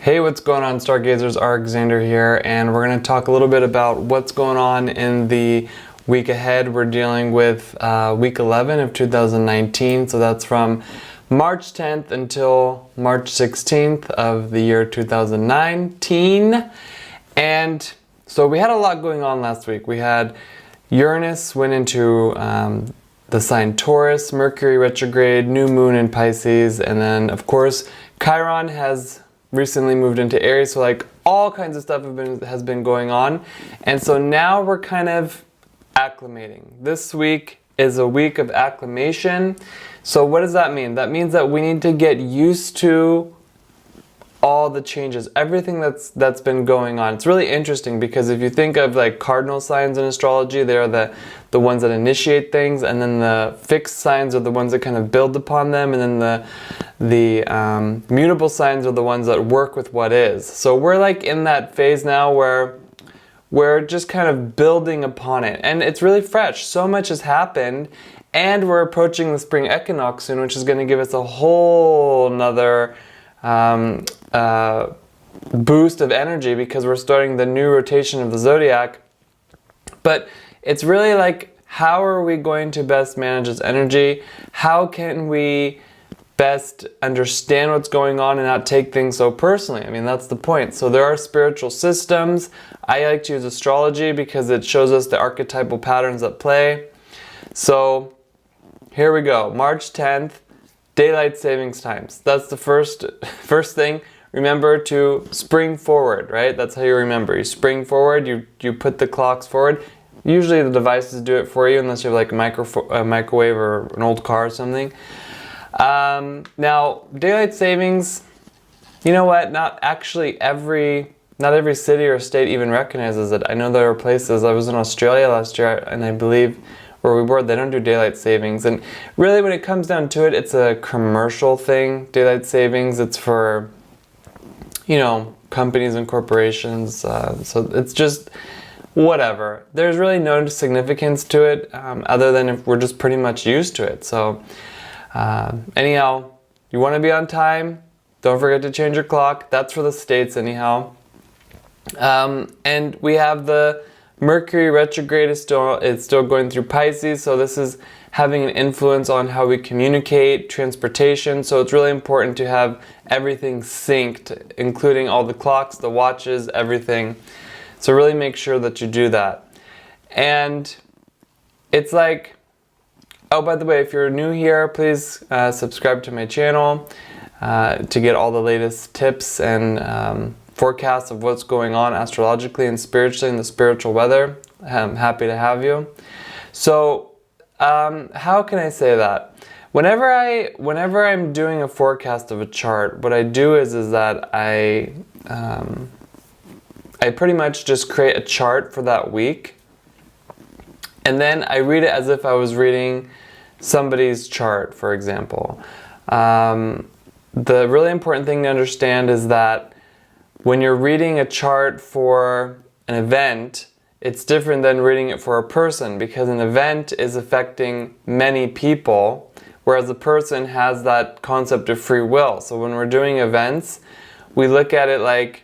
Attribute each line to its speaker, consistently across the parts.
Speaker 1: Hey, what's going on, Stargazers? Alexander here, and we're going to talk a little bit about what's going on in the week ahead. We're dealing with week 11 of 2019, so that's from March 10th until March 16th of the year 2019. And so we had a lot going on last week. We had Uranus went into the sign Taurus, Mercury Retrograde, new moon in Pisces, and then of course Chiron has recently moved into Aries, so like all kinds of stuff has been going on. And so now we're kind of acclimating. This week is a week of acclimation. So what does that mean? That means that we need to get used to all the changes, everything that's been going on. It's really interesting because if you think of like cardinal signs in astrology, they are the ones that initiate things, and then the fixed signs are the ones that kind of build upon them, and then the mutable signs are the ones that work with what is. So we're like in that phase now where we're just kind of building upon it, and it's really fresh. So much has happened, and we're approaching the spring equinox soon, which is going to give us a whole nother boost of energy because we're starting the new rotation of the zodiac. But it's really like, how are we going to best manage this energy? How can we best understand what's going on and not take things so personally? I mean, that's the point. So there are spiritual systems. I like to use astrology because it shows us the archetypal patterns at play. So here we go, March 10th, daylight savings times. That's the first thing. Remember to spring forward, right? That's how you remember. You spring forward, you put the clocks forward. Usually the devices do it for you unless you have like a microwave or an old car or something. Now, daylight savings, you know what? Not every city or state even recognizes it. I know there are places, I was in Australia last year, and I believe where we were, they don't do daylight savings. And really when it comes down to it, it's a commercial thing, daylight savings. It's for, you know, companies and corporations. So it's just whatever. There's really no significance to it other than if we're just pretty much used to it. So anyhow, you want to be on time, don't forget to change your clock. That's for the states anyhow. And we have the Mercury retrograde is still going through Pisces, so this is having an influence on how we communicate, transportation. So it's really important to have everything synced, including all the clocks, the watches, everything. So really make sure that you do that. And it's like, oh, by the way, if you're new here, please subscribe to my channel to get all the latest tips and forecasts of what's going on astrologically and spiritually in the spiritual weather. I'm happy to have you. So how can I say that? Whenever I'm doing a forecast of a chart, what I do is that I pretty much just create a chart for that week, and then I read it as if I was reading somebody's chart, for example. The really important thing to understand is that when you're reading a chart for an event, it's different than reading it for a person, because an event is affecting many people, whereas a person has that concept of free will. So when we're doing events, we look at it like,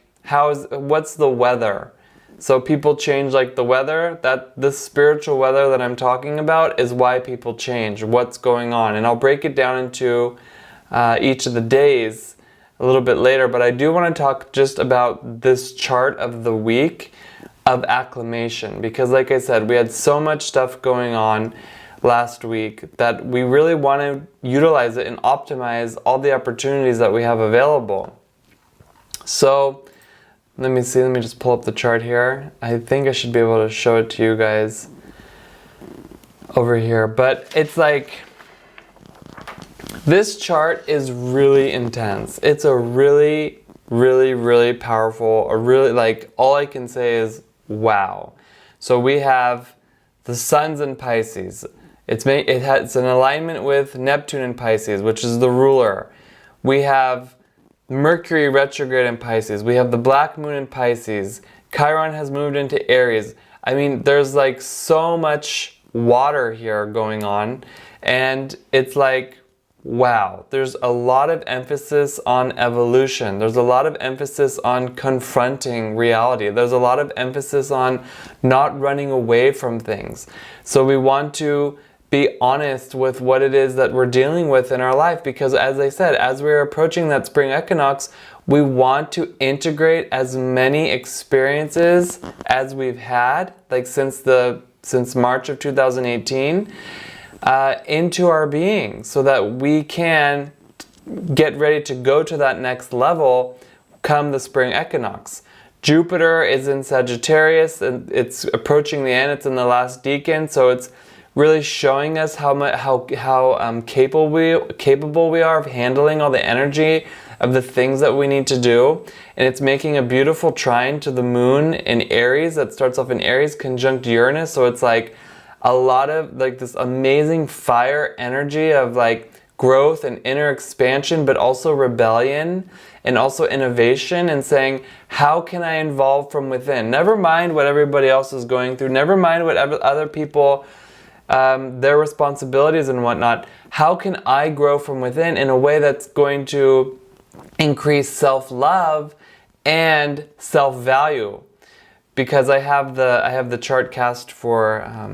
Speaker 1: what's the weather? So people change like the weather. This spiritual weather that I'm talking about is why people change, what's going on. And I'll break it down into each of the days a little bit later, but I do want to talk just about this chart of the week of acclimation, because like I said, we had so much stuff going on last week that we really want to utilize it and optimize all the opportunities that we have available. So let me just pull up the chart here. I think I should be able to show it to you guys over here, but it's like, this chart is really intense. It's a really, really, really powerful, like, all I can say is wow. So we have the sun's in Pisces. It's an alignment with Neptune in Pisces, which is the ruler. We have Mercury retrograde in Pisces. We have the black moon in Pisces. Chiron has moved into Aries. I mean, there's like so much water here going on, and it's like, wow, there's a lot of emphasis on evolution. There's a lot of emphasis on confronting reality. There's a lot of emphasis on not running away from things. So we want to be honest with what it is that we're dealing with in our life, because as I said, as we're approaching that spring equinox, we want to integrate as many experiences as we've had, like since March of 2018, into our being, so that we can get ready to go to that next level come the spring equinox. Jupiter is in Sagittarius and it's approaching the end. It's in the last decan, so it's really showing us how capable we are of handling all the energy of the things that we need to do. And it's making a beautiful trine to the moon in Aries that starts off in Aries conjunct Uranus. So it's like a lot of like this amazing fire energy of like growth and inner expansion, but also rebellion and also innovation, and saying, how can I evolve from within? Never mind what everybody else is going through. Never mind what other people, their responsibilities and whatnot. How can I grow from within in a way that's going to increase self-love and self-value? Because I have the chart cast for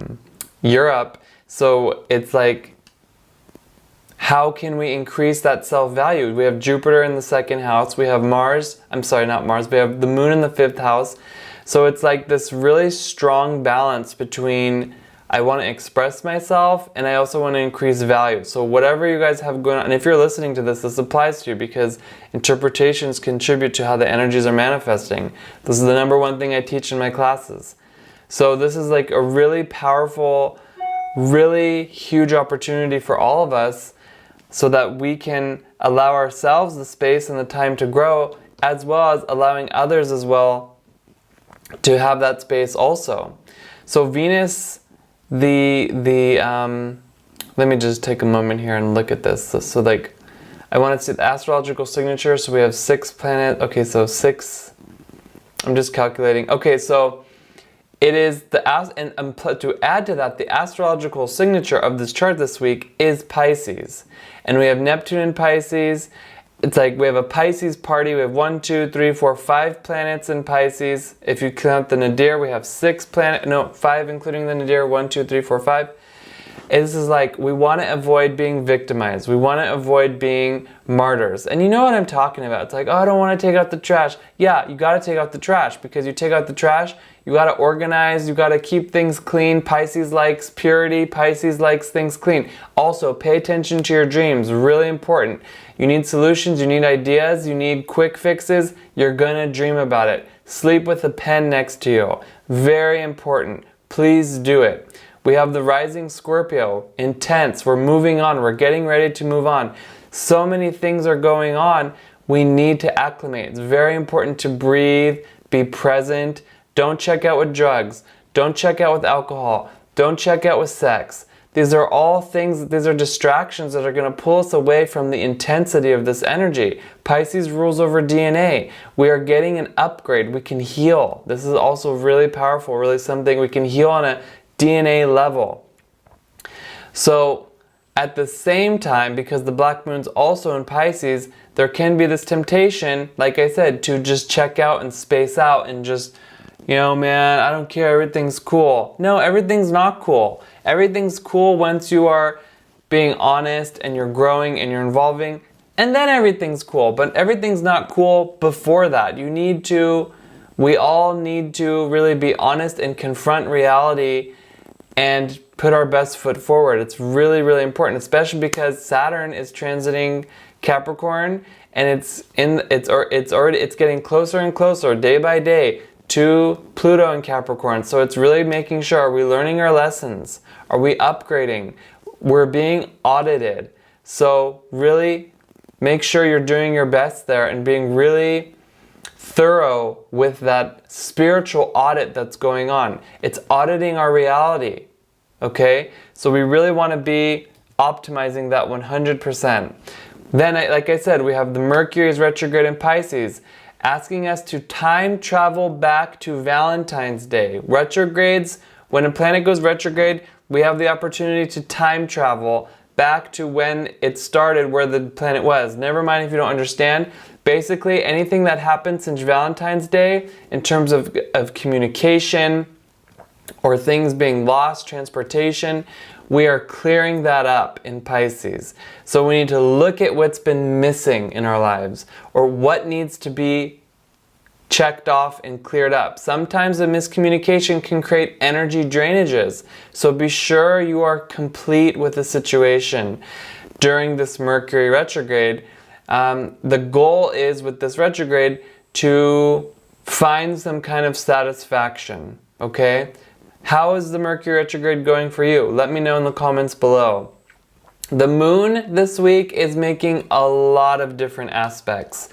Speaker 1: Europe, so it's like, how can we increase that self-value? We have Jupiter in the second house, we have we have the moon in the fifth house. So it's like this really strong balance between I want to express myself and I also want to increase value. So whatever you guys have going on, and if you're listening to this applies to you, because interpretations contribute to how the energies are manifesting. This is the number one thing I teach in my classes. So this is like a really powerful, really huge opportunity for all of us, so that we can allow ourselves the space and the time to grow, as well as allowing others as well to have that space also. So Venus, let me just take a moment here and look at this. So like, I want to see the astrological signature. So we have 6 planets. Okay, so 6, I'm just calculating. Okay, so it is to add to that, the astrological signature of this chart this week is Pisces. And we have Neptune in Pisces. It's like we have a Pisces party. We have 1, 2, 3, 4, 5 planets in Pisces. If you count the nadir, we have 5 including the nadir. 1, 2, 3, 4, 5. This is like, we want to avoid being victimized. We want to avoid being martyrs. And you know what I'm talking about. It's like, oh, I don't want to take out the trash. Yeah, you got to take out the trash, because you take out the trash, you got to organize, you got to keep things clean. Pisces likes purity. Pisces likes things clean. Also, pay attention to your dreams. Really important. You need solutions, you need ideas, you need quick fixes. You're going to dream about it. Sleep with a pen next to you. Very important. Please do it. We have the rising Scorpio, intense. We're moving on. We're getting ready to move on. So many things are going on. We need to acclimate. It's very important to breathe, be present. Don't check out with drugs. Don't check out with alcohol. Don't check out with sex. These are all things, these are distractions that are going to pull us away from the intensity of this energy. Pisces rules over DNA. We are getting an upgrade. We can heal. This is also really powerful, really something we can heal on a DNA level. So at the same time, because the black moon's also in Pisces, there can be this temptation, like I said, to just check out and space out and just, you know, man, I don't care, everything's cool. No, everything's not cool. Everything's cool once you are being honest and you're growing and you're evolving, and then everything's cool. But everything's not cool before that. We all need to really be honest and confront reality and put our best foot forward. It's really, really important, especially because Saturn is transiting Capricorn, and it's getting closer and closer day by day to Pluto in Capricorn. So it's really making sure, are we learning our lessons? Are we upgrading? We're being audited. So really make sure you're doing your best there and being really thorough with that spiritual audit that's going on. It's auditing our reality, okay? So we really want to be optimizing that 100%. Then, like I said, we have the Mercury Retrograde in Pisces, asking us to time travel back to Valentine's Day. Retrogrades, when a planet goes retrograde, we have the opportunity to time travel back to when it started, where the planet was. Never mind if you don't understand. Basically, anything that happened since Valentine's Day in terms of communication or things being lost, transportation, we are clearing that up in Pisces. So we need to look at what's been missing in our lives, or what needs to be checked off and cleared up. Sometimes a miscommunication can create energy drainages. So be sure you are complete with the situation during this Mercury retrograde. The goal is with this retrograde to find some kind of satisfaction, okay? How is the Mercury retrograde going for you? Let me know in the comments below. The moon this week is making a lot of different aspects.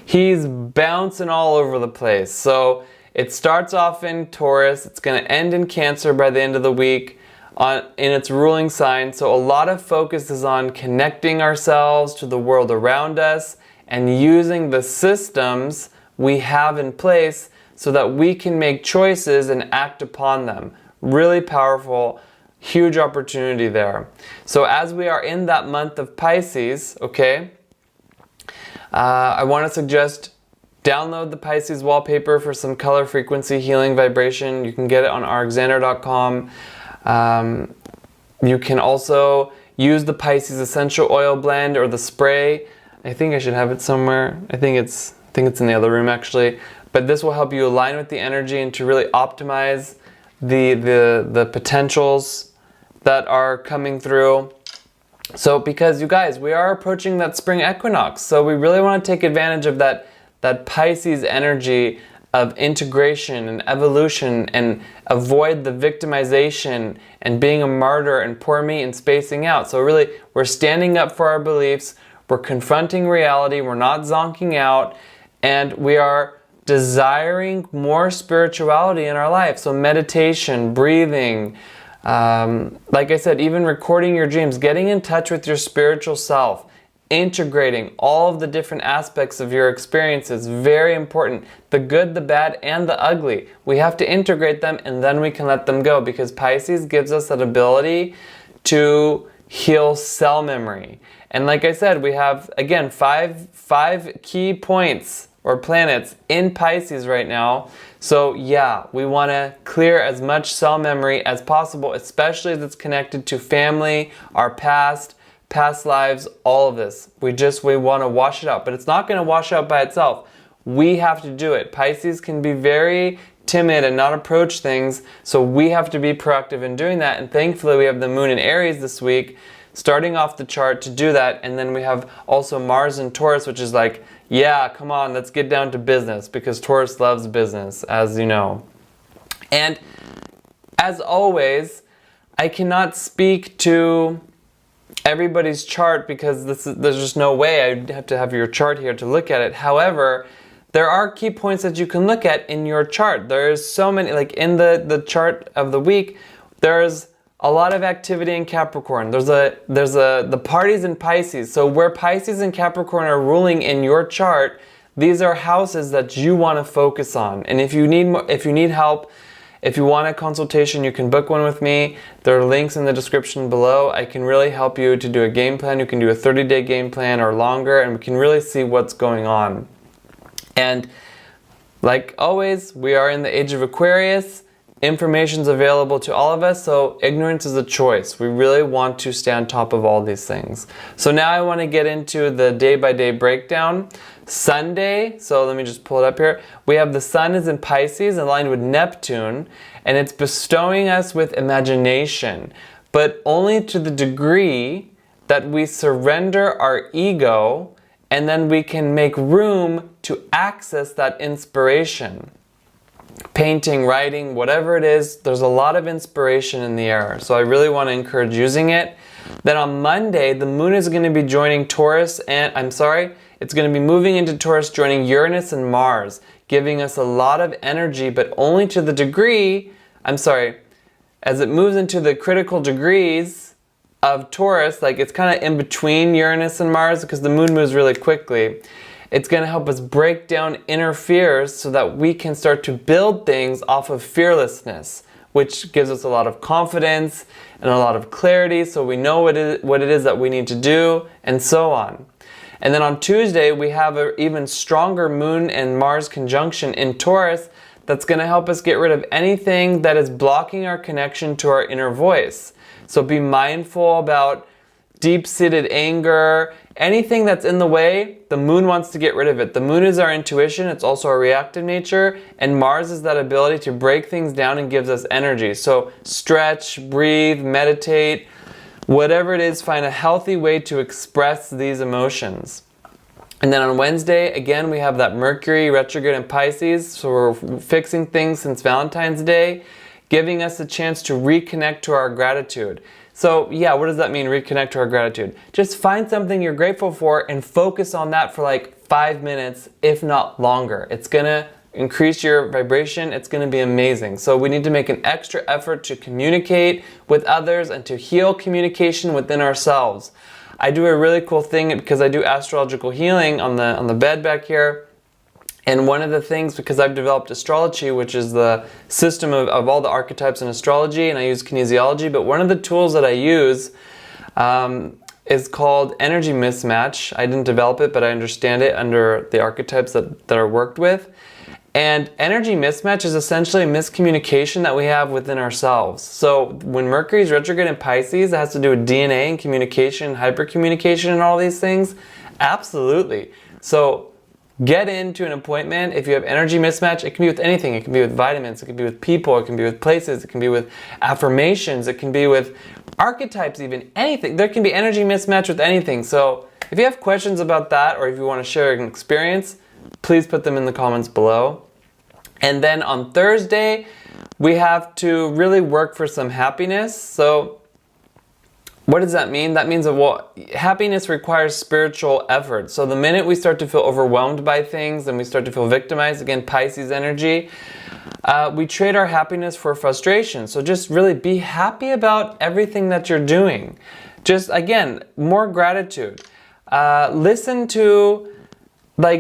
Speaker 1: He's bouncing all over the place. So it starts off in Taurus. It's going to end in Cancer by the end of the week in its ruling sign. So a lot of focus is on connecting ourselves to the world around us and using the systems we have in place so that we can make choices and act upon them. Really powerful, huge opportunity there. So as we are in that month of Pisces, okay, I want to suggest download the Pisces wallpaper for some color frequency healing vibration. You can get it on alexander.com. You can also use the Pisces essential oil blend or the spray. I think I should have it somewhere. I think it's in the other room actually. But this will help you align with the energy and to really optimize the potentials that are coming through. So because you guys, we are approaching that spring equinox, so we really want to take advantage of that Pisces energy of integration and evolution, and avoid the victimization and being a martyr and poor me and spacing out. So really, we're standing up for our beliefs, we're confronting reality, we're not zonking out, and we are desiring more spirituality in our life. So meditation, breathing, like I said, even recording your dreams, getting in touch with your spiritual self, integrating all of the different aspects of your experiences, very important. The good, the bad, and the ugly. We have to integrate them and then we can let them go, because Pisces gives us that ability to heal cell memory. And like I said, we have, again, five key points or planets in Pisces right now. So yeah, we want to clear as much cell memory as possible, especially as it's connected to family, our past lives, all of this. We want to wash it out, but it's not going to wash out by itself. We have to do it. Pisces can be very timid and not approach things, so we have to be proactive in doing that. And thankfully we have the moon in Aries this week, starting off the chart to do that. And then we have also Mars in Taurus, which is like, yeah, come on, let's get down to business, because Taurus loves business, as you know. And as always, I cannot speak to everybody's chart because there's just no way. I'd have to have your chart here to look at it. However, there are key points that you can look at in your chart. There's so many, like in the chart of the week, there's a lot of activity in Capricorn. There's the parties in Pisces. So where Pisces and Capricorn are ruling in your chart, these are houses that you want to focus on. And if you need help, if you want a consultation, you can book one with me. There are links in the description below. I can really help you to do a game plan. You can do a 30-day game plan or longer, and we can really see what's going on. And like always, we are in the age of Aquarius. Information's available to all of us, so ignorance is a choice. We really want to stay on top of all these things. So now I want to get into the day-by-day breakdown. Sunday, so let me just pull it up here. We have the sun is in Pisces, aligned with Neptune, and it's bestowing us with imagination, but only to the degree that we surrender our ego, and then we can make room to access that inspiration. Painting, writing, whatever it is, there's a lot of inspiration in the air. So I really want to encourage using it. Then on Monday, the moon is going to be joining Taurus, and it's going to be moving into Taurus, joining Uranus and Mars, giving us a lot of energy, but only to the degree, as it moves into the critical degrees of Taurus, like it's kind of in between Uranus and Mars because the moon moves really quickly. It's going to help us break down inner fears so that we can start to build things off of fearlessness. which gives us a lot of confidence and a lot of clarity, so we know what it is that we need to do, and so on. And then on Tuesday, we have an even stronger Moon and Mars conjunction in Taurus that's going to help us get rid of anything that is blocking our connection to our inner voice. So be mindful about deep-seated anger, anything that's in the way. The Moon wants to get rid of it. The Moon is our intuition, it's also our reactive nature, and Mars is that ability to break things down and gives us energy. So stretch, breathe, meditate, whatever it is, find a healthy way to express these emotions. And then on Wednesday, again, we have that Mercury Retrograde in Pisces, so we're fixing things since Valentine's Day, giving us a chance to reconnect to our gratitude. So yeah, what does that mean, reconnect to our gratitude? Just find something you're grateful for and focus on that for like 5 minutes, if not longer. It's gonna increase your vibration, it's gonna be amazing. So we need to make an extra effort to communicate with others and to heal communication within ourselves. I do a really cool thing because I do astrological healing on the bed back here. And one of the things, because I've developed Astrology, which is the system of all the archetypes in astrology, and I use kinesiology, but one of the tools that I use is called energy mismatch. I didn't develop it, but I understand it under the archetypes that are worked with. And energy mismatch is essentially miscommunication that we have within ourselves. So when Mercury is retrograde in Pisces, it has to do with DNA and communication, hypercommunication and all these things. Absolutely. So get into an appointment. If you have energy mismatch, it can be with anything. It can be with vitamins, it can be with people, it can be with places, it can be with affirmations, it can be with archetypes, even anything. There can be energy mismatch with anything. So if you have questions about that, or if you want to share an experience, please put them in the comments below. And then on Thursday, we have to really work for some happiness. So what does that mean? That means that happiness requires spiritual effort. So the minute we start to feel overwhelmed by things and we start to feel victimized, again, Pisces energy, we trade our happiness for frustration. So just really be happy about everything that you're doing. Just, again, more gratitude. Listen to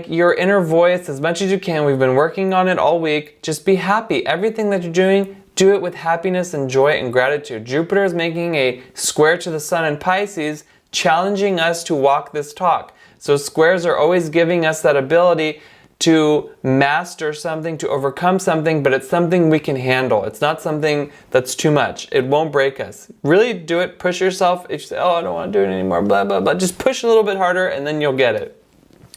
Speaker 1: your inner voice as much as you can. We've been working on it all week. Just be happy. Everything that you're doing, do it with happiness and joy and gratitude. Jupiter is making a square to the Sun in Pisces, challenging us to walk this talk. So squares are always giving us that ability to master something, to overcome something, but it's something we can handle. It's not something that's too much. It won't break us. Really do it. Push yourself. If you say, oh, I don't want to do it anymore, blah, blah, blah, just push a little bit harder and then you'll get it.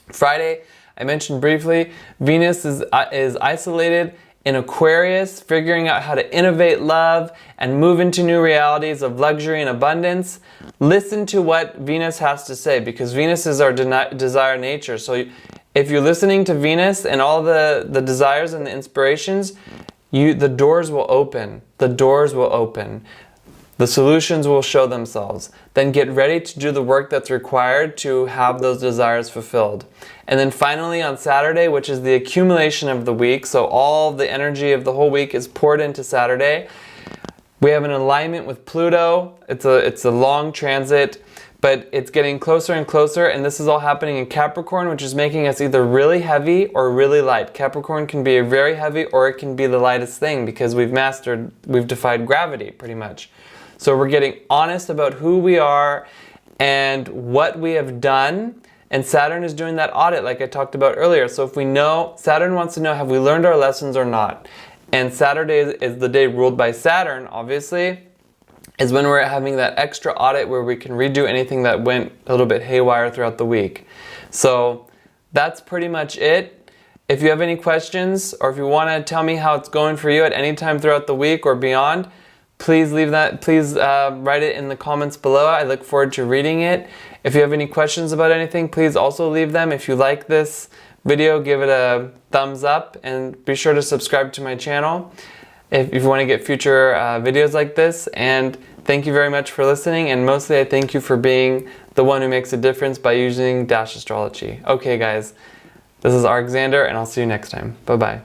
Speaker 1: Friday, I mentioned briefly, Venus is isolated in Aquarius, figuring out how to innovate love and move into new realities of luxury and abundance. Listen to what Venus has to say, because Venus is our desire nature. So if you're listening to Venus and all the desires and the inspirations, the doors will open. The doors will open. The solutions will show themselves. Then get ready to do the work that's required to have those desires fulfilled. And then finally on Saturday, which is the accumulation of the week, so all the energy of the whole week is poured into Saturday, we have an alignment with Pluto. It's a long transit, but it's getting closer and closer, and this is all happening in Capricorn, which is making us either really heavy or really light. Capricorn can be very heavy or it can be the lightest thing because we've defied gravity pretty much. So we're getting honest about who we are and what we have done. And Saturn is doing that audit like I talked about earlier. So if we know, Saturn wants to know, have we learned our lessons or not? And Saturday is the day ruled by Saturn, obviously, is when we're having that extra audit where we can redo anything that went a little bit haywire throughout the week. So that's pretty much it. If you have any questions or if you want to tell me how it's going for you at any time throughout the week or beyond, please write it in the comments below. I look forward to reading it. If you have any questions about anything, please also leave them. If you like this video, give it a thumbs up and be sure to subscribe to my channel if you want to get future videos like this. And thank you very much for listening, and mostly I thank you for being the one who makes a difference by using Astrology. Okay guys, this is Alexander and I'll see you next time. Bye bye.